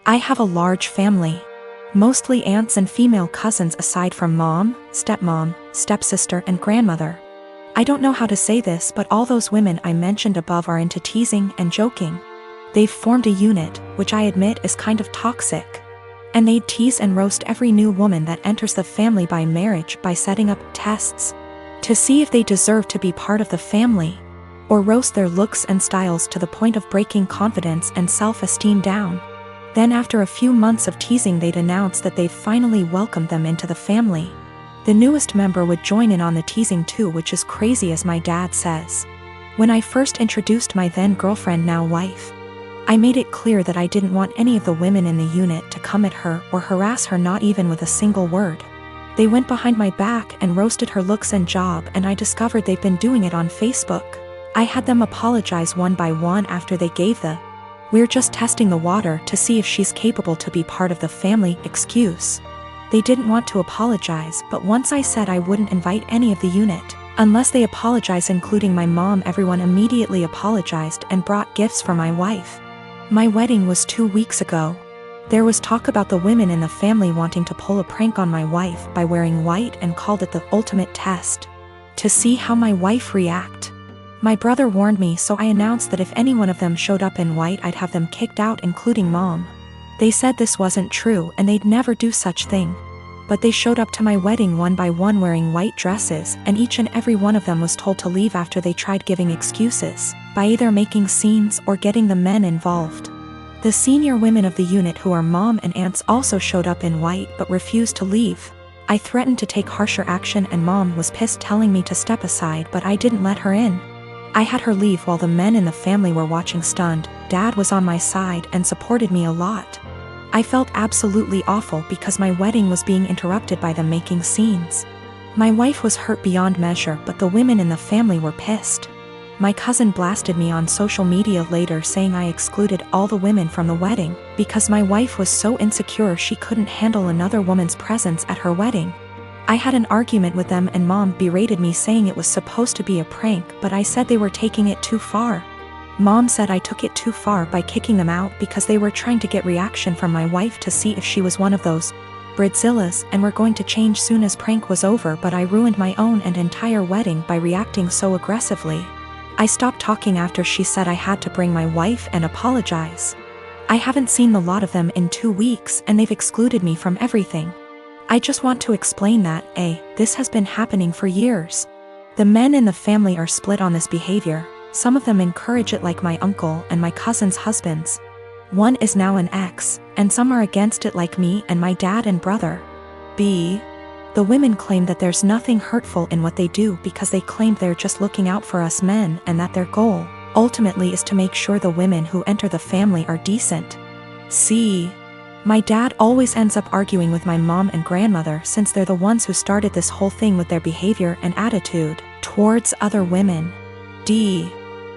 I have a large family. Mostly aunts and female cousins aside from mom, stepmom, stepsister and grandmother. I don't know how to say this, but all those women I mentioned above are into teasing and joking. They've formed a unit, which I admit is kind of toxic. And they'd tease and roast every new woman that enters the family by marriage by setting up tests to see if they deserve to be part of the family, or roast their looks and styles to the point of breaking confidence and self-esteem down. Then after a few months of teasing, they'd announce that they've finally welcomed them into the family. The newest member would join in on the teasing too, which is crazy, as my dad says. When I first introduced my then girlfriend, now wife, I made it clear that I didn't want any of the women in the unit to come at her or harass her, not even with a single word. They went behind my back and roasted her looks and job, and I discovered they've been doing it on Facebook. I had them apologize one by one after they gave the "we're just testing the water to see if she's capable to be part of the family" excuse. They didn't want to apologize, but once I said I wouldn't invite any of the unit unless they apologize, including my mom, everyone immediately apologized and brought gifts for my wife. My wedding was 2 weeks ago. There was talk about the women in the family wanting to pull a prank on my wife by wearing white and called it the ultimate test to see how my wife react. My brother warned me, so I announced that if any one of them showed up in white, I'd have them kicked out, including mom. They said this wasn't true and they'd never do such thing. But they showed up to my wedding one by one wearing white dresses, and each and every one of them was told to leave after they tried giving excuses by either making scenes or getting the men involved. The senior women of the unit, who are mom and aunts, also showed up in white but refused to leave. I threatened to take harsher action and mom was pissed, telling me to step aside, but I didn't let her in. I had her leave while the men in the family were watching stunned. Dad was on my side and supported me a lot. I felt absolutely awful because my wedding was being interrupted by them making scenes. My wife was hurt beyond measure, but the women in the family were pissed. My cousin blasted me on social media later, saying I excluded all the women from the wedding because my wife was so insecure she couldn't handle another woman's presence at her wedding. I had an argument with them and mom berated me, saying it was supposed to be a prank, but I said they were taking it too far. Mom said I took it too far by kicking them out because they were trying to get reaction from my wife to see if she was one of those Bridzillas and were going to change soon as prank was over, but I ruined my own and entire wedding by reacting so aggressively. I stopped talking after she said I had to bring my wife and apologize. I haven't seen the lot of them in 2 weeks and they've excluded me from everything. I just want to explain that, this has been happening for years. The men in the family are split on this behavior. Some of them encourage it, like my uncle and my cousin's husbands. One is now an ex, and some are against it, like me and my dad and brother. The women claim that there's nothing hurtful in what they do because they claim they're just looking out for us men, and that their goal, ultimately, is to make sure the women who enter the family are decent. My dad always ends up arguing with my mom and grandmother, since they're the ones who started this whole thing with their behavior and attitude towards other women.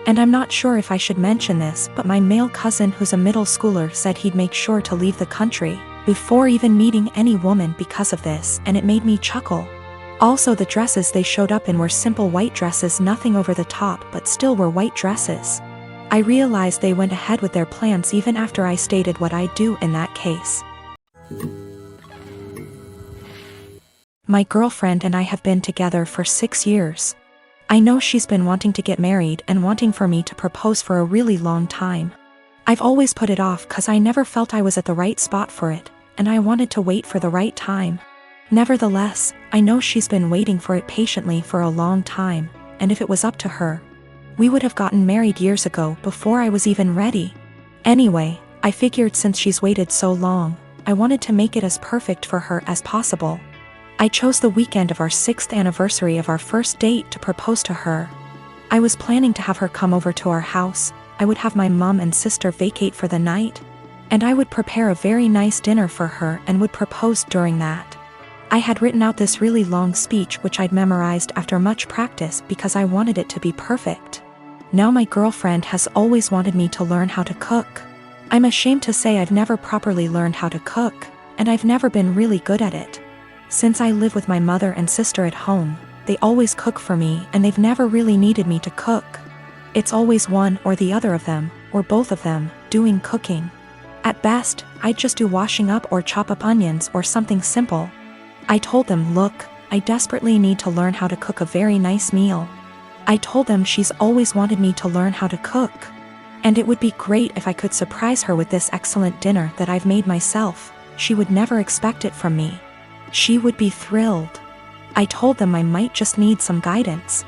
And I'm not sure if I should mention this, but my male cousin, who's a middle schooler, said he'd make sure to leave the country before even meeting any woman because of this, and it made me chuckle. Also, the dresses they showed up in were simple white dresses, nothing over the top, but still were white dresses. I realized they went ahead with their plans even after I stated what I'd do in that case. My girlfriend and I have been together for 6 years. I know she's been wanting to get married and wanting for me to propose for a really long time. I've always put it off because I never felt I was at the right spot for it, and I wanted to wait for the right time. Nevertheless, I know she's been waiting for it patiently for a long time, and if it was up to her, we would have gotten married years ago, before I was even ready. Anyway, I figured since she's waited so long, I wanted to make it as perfect for her as possible. I chose the weekend of our 6th anniversary of our first date to propose to her. I was planning to have her come over to our house. I would have my mom and sister vacate for the night, and I would prepare a very nice dinner for her and would propose during that. I had written out this really long speech which I'd memorized after much practice because I wanted it to be perfect. Now my girlfriend has always wanted me to learn how to cook. I'm ashamed to say I've never properly learned how to cook, and I've never been really good at it. Since I live with my mother and sister at home, they always cook for me and they've never really needed me to cook. It's always one or the other of them, or both of them, doing cooking. At best, I'd just do washing up or chop up onions or something simple. I told them, look, I desperately need to learn how to cook a very nice meal. I told them she's always wanted me to learn how to cook. And it would be great if I could surprise her with this excellent dinner that I've made myself. She would never expect it from me. She would be thrilled. I told them I might just need some guidance.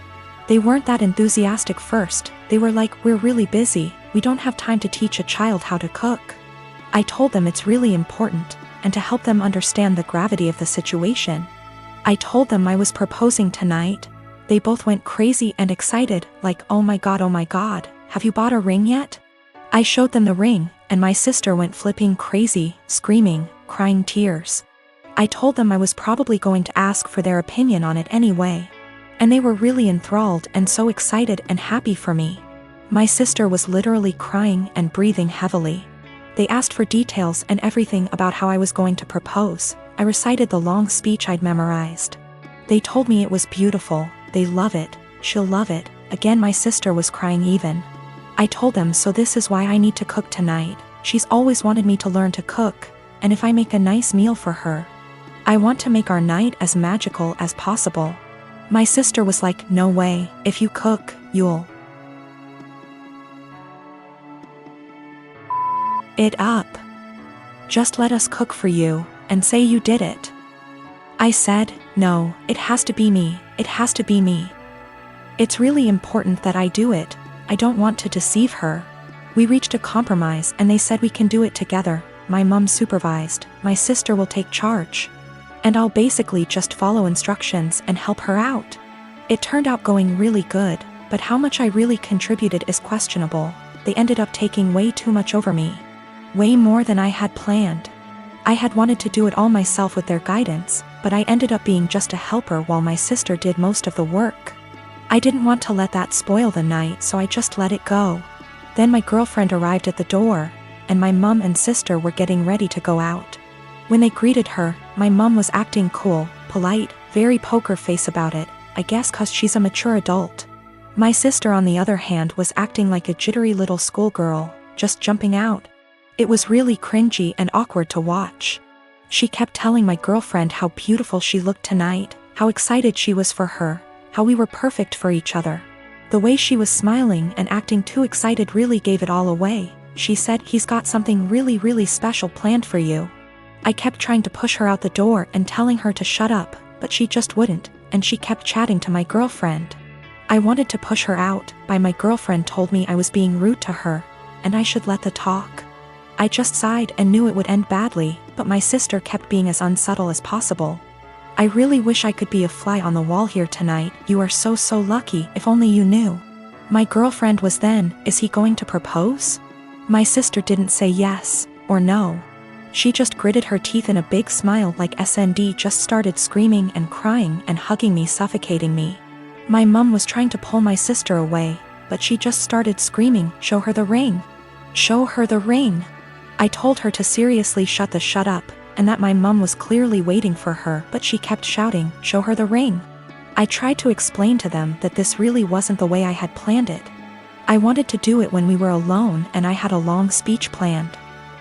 They weren't that enthusiastic first. They were like, we're really busy, we don't have time to teach a child how to cook. I told them it's really important, and to help them understand the gravity of the situation. I told them I was proposing tonight. They both went crazy and excited, like, oh my god, have you bought a ring yet? I showed them the ring, and my sister went flipping crazy, screaming, crying tears. I told them I was probably going to ask for their opinion on it anyway. And they were really enthralled and so excited and happy for me. My sister was literally crying and breathing heavily. They asked for details and everything about how I was going to propose. I recited the long speech I'd memorized. They told me it was beautiful, they love it, she'll love it. Again, my sister was crying even. I told them, so this is why I need to cook tonight. She's always wanted me to learn to cook, and if I make a nice meal for her, I want to make our night as magical as possible. My sister was like, no way, if you cook, you'll it up. Just let us cook for you, and say you did it. I said, no, it has to be me, it has to be me. It's really important that I do it, I don't want to deceive her. We reached a compromise and they said we can do it together. My mom supervised, my sister will take charge. And I'll basically just follow instructions and help her out. It turned out going really good, but how much I really contributed is questionable. They ended up taking way too much over me. Way more than I had planned. I had wanted to do it all myself with their guidance, but I ended up being just a helper while my sister did most of the work. I didn't want to let that spoil the night, so I just let it go. Then my girlfriend arrived at the door, and my mom and sister were getting ready to go out. When they greeted her, my mom was acting cool, polite, very poker face about it, I guess 'cause she's a mature adult. My sister on the other hand was acting like a jittery little schoolgirl, just jumping out. It was really cringy and awkward to watch. She kept telling my girlfriend how beautiful she looked tonight, how excited she was for her, how we were perfect for each other. The way she was smiling and acting too excited really gave it all away. She said, he's got something really special planned for you. I kept trying to push her out the door and telling her to shut up, but she just wouldn't, and she kept chatting to my girlfriend. I wanted to push her out, but my girlfriend told me I was being rude to her, and I should let the talk. I just sighed and knew it would end badly, but my sister kept being as unsubtle as possible. I really wish I could be a fly on the wall here tonight, you are so lucky, if only you knew. My girlfriend was then, is he going to propose? My sister didn't say yes, or no. She just gritted her teeth in a big smile like SND, just started screaming and crying and hugging me, suffocating me. My mom was trying to pull my sister away, but she just started screaming, show her the ring. Show her the ring. I told her to seriously shut up, and that my mom was clearly waiting for her, but she kept shouting, show her the ring. I tried to explain to them that this really wasn't the way I had planned it. I wanted to do it when we were alone and I had a long speech planned.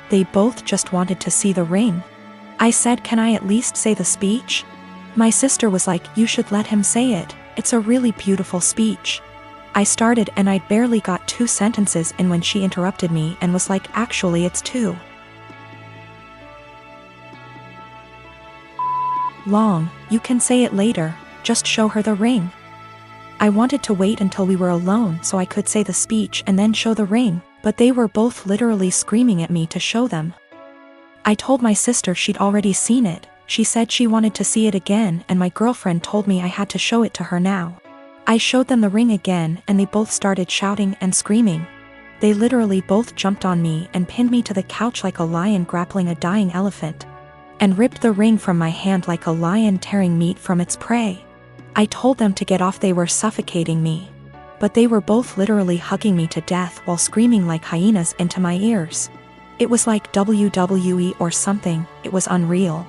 They both just wanted to see the ring. I said, can I at least say the speech? My sister was like, you should let him say it, it's a really beautiful speech. I started and I'd barely got 2 sentences in when she interrupted me and was like, actually it's 2. Long, you can say it later, just show her the ring. I wanted to wait until we were alone so I could say the speech and then show the ring, but they were both literally screaming at me to show them. I told my sister she'd already seen it, she said she wanted to see it again, and my girlfriend told me I had to show it to her now. I showed them the ring again and they both started shouting and screaming. They literally both jumped on me and pinned me to the couch like a lion grappling a dying elephant, and ripped the ring from my hand like a lion tearing meat from its prey. I told them to get off, they were suffocating me. But they were both literally hugging me to death while screaming like hyenas into my ears. It was like WWE or something, it was unreal.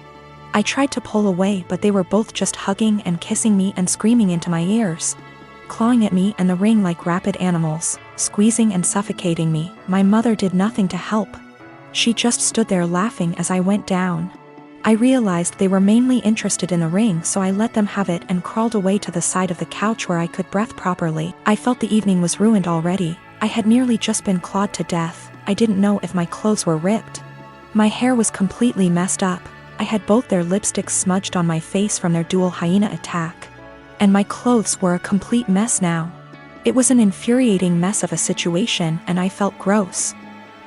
I tried to pull away, but they were both just hugging and kissing me and screaming into my ears, clawing at me and the ring like rabid animals, squeezing and suffocating me. My mother did nothing to help. She just stood there laughing as I went down. I realized they were mainly interested in the ring, so I let them have it and crawled away to the side of the couch where I could breathe properly. I felt the evening was ruined already. I had nearly just been clawed to death. I didn't know if my clothes were ripped. My hair was completely messed up. I had both their lipsticks smudged on my face from their dual hyena attack. And my clothes were a complete mess now. It was an infuriating mess of a situation, and I felt gross.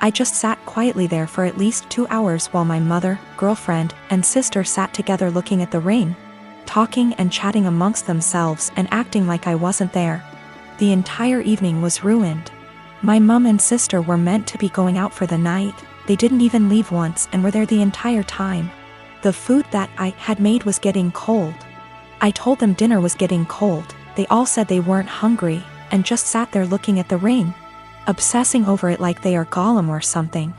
I just sat quietly there for at least 2 hours while my mother, girlfriend, and sister sat together looking at the ring, talking and chatting amongst themselves and acting like I wasn't there. The entire evening was ruined. My mom and sister were meant to be going out for the night. They didn't even leave once and were there the entire time. The food that I had made was getting cold. I told them dinner was getting cold. They all said they weren't hungry and just sat there looking at the ring, obsessing over it like they are Gollum or something.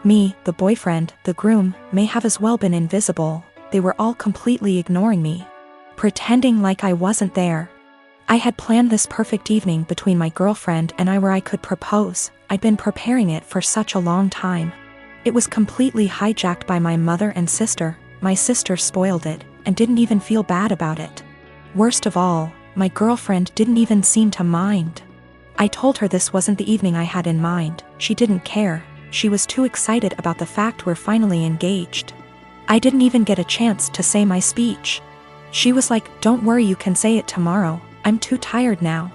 Me, the boyfriend, the groom, may have as well been invisible. They were all completely ignoring me, pretending like I wasn't there. I had planned this perfect evening between my girlfriend and I where I could propose. I'd been preparing it for such a long time. It was completely hijacked by my mother and sister. My sister spoiled it and didn't even feel bad about it. Worst of all, my girlfriend didn't even seem to mind. I told her this wasn't the evening I had in mind. She didn't care. She was too excited about the fact we're finally engaged. I didn't even get a chance to say my speech. She was like, "Don't worry, you can say it tomorrow. I'm too tired now."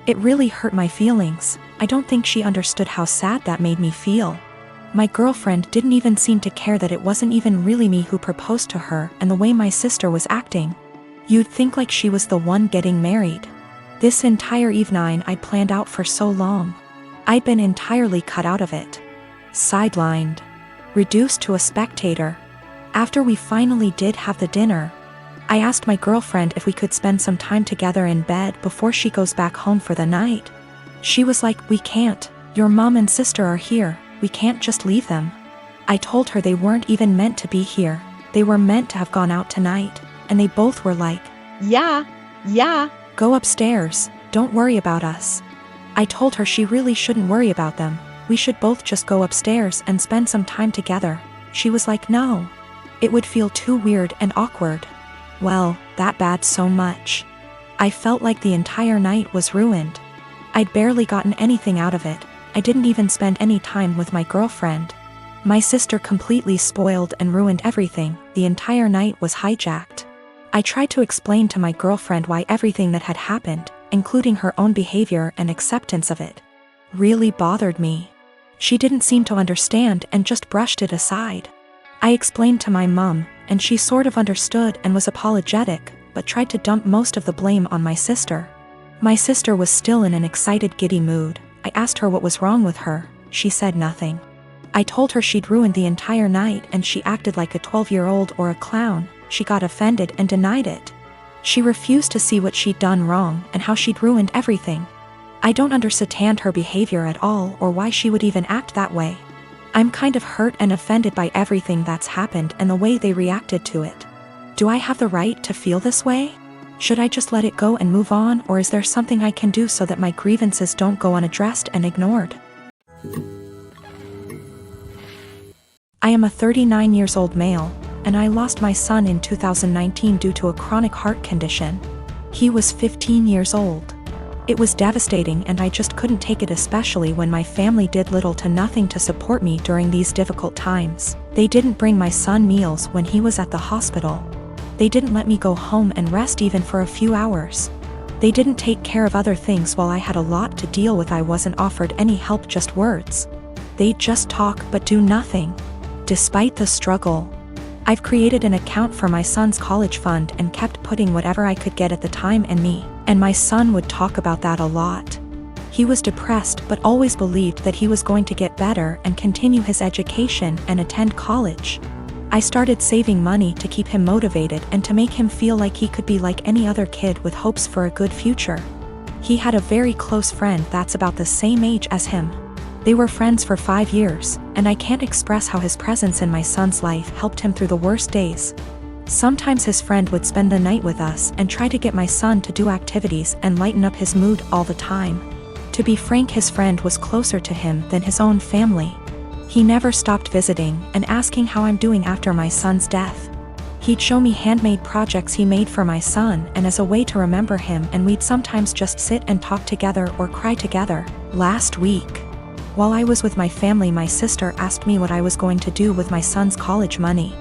It really hurt my feelings. I don't think she understood how sad that made me feel. My girlfriend didn't even seem to care that it wasn't even really me who proposed to her, and the way my sister was acting, you'd think like she was the one getting married. This entire evening I'd planned out for so long. I'd been entirely cut out of it. Sidelined. Reduced to a spectator. After we finally did have the dinner, I asked my girlfriend if we could spend some time together in bed before she goes back home for the night. She was like, "We can't. Your mom and sister are here. We can't just leave them." I told her they weren't even meant to be here. They were meant to have gone out tonight, and they both were like, Yeah. Go upstairs, don't worry about us." I told her she really shouldn't worry about them. We should both just go upstairs and spend some time together. She was like, "No. It would feel too weird and awkward." Well, that bad so much. I felt like the entire night was ruined. I'd barely gotten anything out of it. I didn't even spend any time with my girlfriend. My sister completely spoiled and ruined everything. The entire night was hijacked. I tried to explain to my girlfriend why everything that had happened, including her own behavior and acceptance of it, really bothered me. She didn't seem to understand and just brushed it aside. I explained to my mom, and she sort of understood and was apologetic, but tried to dump most of the blame on my sister. My sister was still in an excited, giddy mood. I asked her what was wrong with her. She said nothing. I told her she'd ruined the entire night and she acted like a 12-year-old or a clown. She got offended and denied it. She refused to see what she'd done wrong and how she'd ruined everything. I don't understand her behavior at all or why she would even act that way. I'm kind of hurt and offended by everything that's happened and the way they reacted to it. Do I have the right to feel this way? Should I just let it go and move on, or is there something I can do so that my grievances don't go unaddressed and ignored? I am a 39-year-old male, and I lost my son in 2019 due to a chronic heart condition. He was 15 years old. It was devastating and I just couldn't take it, especially when my family did little to nothing to support me during these difficult times. They didn't bring my son meals when he was at the hospital. They didn't let me go home and rest even for a few hours. They didn't take care of other things while I had a lot to deal with. I wasn't offered any help, just words. They'd just talk but do nothing. Despite the struggle, I've created an account for my son's college fund and kept putting whatever I could get at the time, and my son would talk about that a lot. He was depressed but always believed that he was going to get better and continue his education and attend college. I started saving money to keep him motivated and to make him feel like he could be like any other kid with hopes for a good future. He had a very close friend that's about the same age as him. They were friends for 5 years, and I can't express how his presence in my son's life helped him through the worst days. Sometimes his friend would spend the night with us and try to get my son to do activities and lighten up his mood all the time. To be frank, his friend was closer to him than his own family. He never stopped visiting and asking how I'm doing after my son's death. He'd show me handmade projects he made for my son and as a way to remember him, and we'd sometimes just sit and talk together or cry together. Last week, while I was with my family, my sister asked me what I was going to do with my son's college money.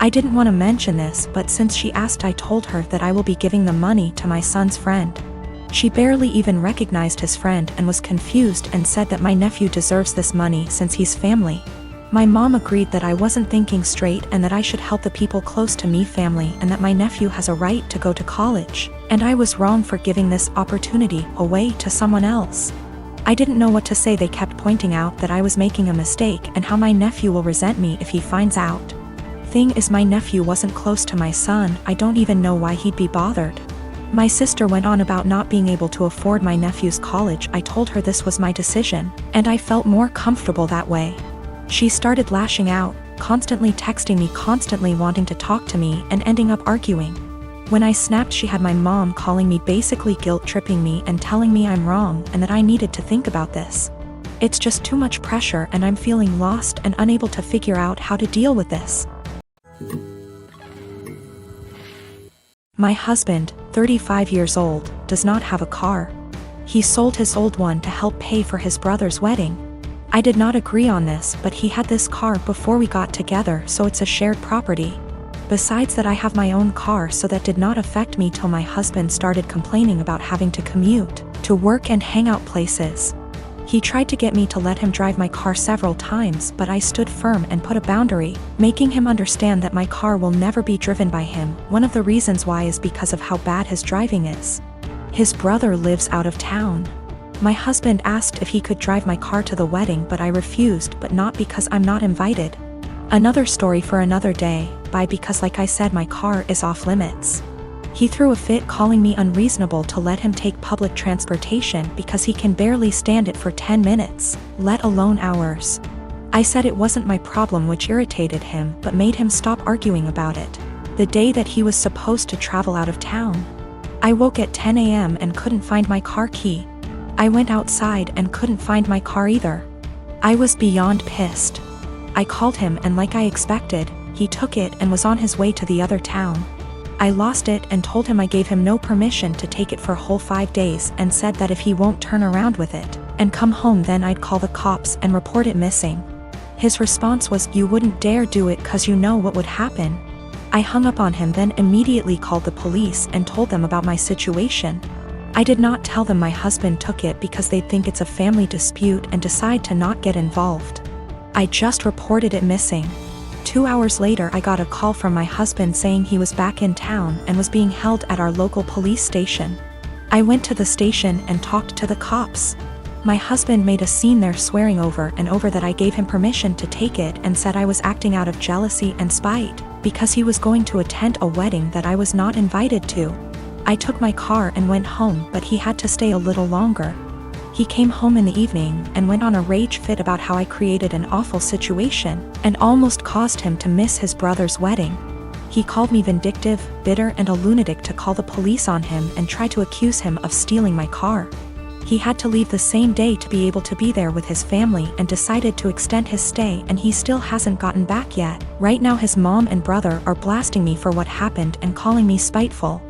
I didn't want to mention this, but since she asked, I told her that I will be giving the money to my son's friend. She barely even recognized his friend and was confused and said that my nephew deserves this money since he's family. My mom agreed that I wasn't thinking straight and that I should help the people close to me, family, and that my nephew has a right to go to college, and I was wrong for giving this opportunity away to someone else. I didn't know what to say. They kept pointing out that I was making a mistake and how my nephew will resent me if he finds out. Thing is, my nephew wasn't close to my son. I don't even know why he'd be bothered. My sister went on about not being able to afford my nephew's college. I told her this was my decision, and I felt more comfortable that way. She started lashing out, constantly texting me, constantly wanting to talk to me, and ending up arguing. When I snapped, she had my mom calling me, basically guilt-tripping me and telling me I'm wrong and that I needed to think about this. It's just too much pressure and I'm feeling lost and unable to figure out how to deal with this. My husband, 35 years old, does not have a car. He sold his old one to help pay for his brother's wedding. I did not agree on this, but he had this car before we got together, so it's a shared property. Besides that, I have my own car, so that did not affect me till my husband started complaining about having to commute to work and hangout places. He tried to get me to let him drive my car several times, but I stood firm and put a boundary, making him understand that my car will never be driven by him. One of the reasons why is because of how bad his driving is. His brother lives out of town. My husband asked if he could drive my car to the wedding, but I refused, but not because I'm not invited. Another story for another day, because like I said, my car is off limits. He threw a fit, calling me unreasonable to let him take public transportation because he can barely stand it for 10 minutes, let alone hours. I said it wasn't my problem, which irritated him but made him stop arguing about it. The day that he was supposed to travel out of town, I woke at 10 a.m. and couldn't find my car key. I went outside and couldn't find my car either. I was beyond pissed. I called him, and like I expected, he took it and was on his way to the other town. I lost it and told him I gave him no permission to take it for a whole 5 days, and said that if he won't turn around with it and come home, then I'd call the cops and report it missing. His response was, "You wouldn't dare do it 'cause you know what would happen." I hung up on him, then immediately called the police and told them about my situation. I did not tell them my husband took it because they'd think it's a family dispute and decide to not get involved. I just reported it missing. 2 hours later, I got a call from my husband saying he was back in town and was being held at our local police station. I went to the station and talked to the cops. My husband made a scene there, swearing over and over that I gave him permission to take it, and said I was acting out of jealousy and spite because he was going to attend a wedding that I was not invited to. I took my car and went home, but he had to stay a little longer. He came home in the evening and went on a rage fit about how I created an awful situation and almost caused him to miss his brother's wedding. He called me vindictive, bitter, and a lunatic to call the police on him and try to accuse him of stealing my car. He had to leave the same day to be able to be there with his family and decided to extend his stay, and he still hasn't gotten back yet. Right now his mom and brother are blasting me for what happened and calling me spiteful.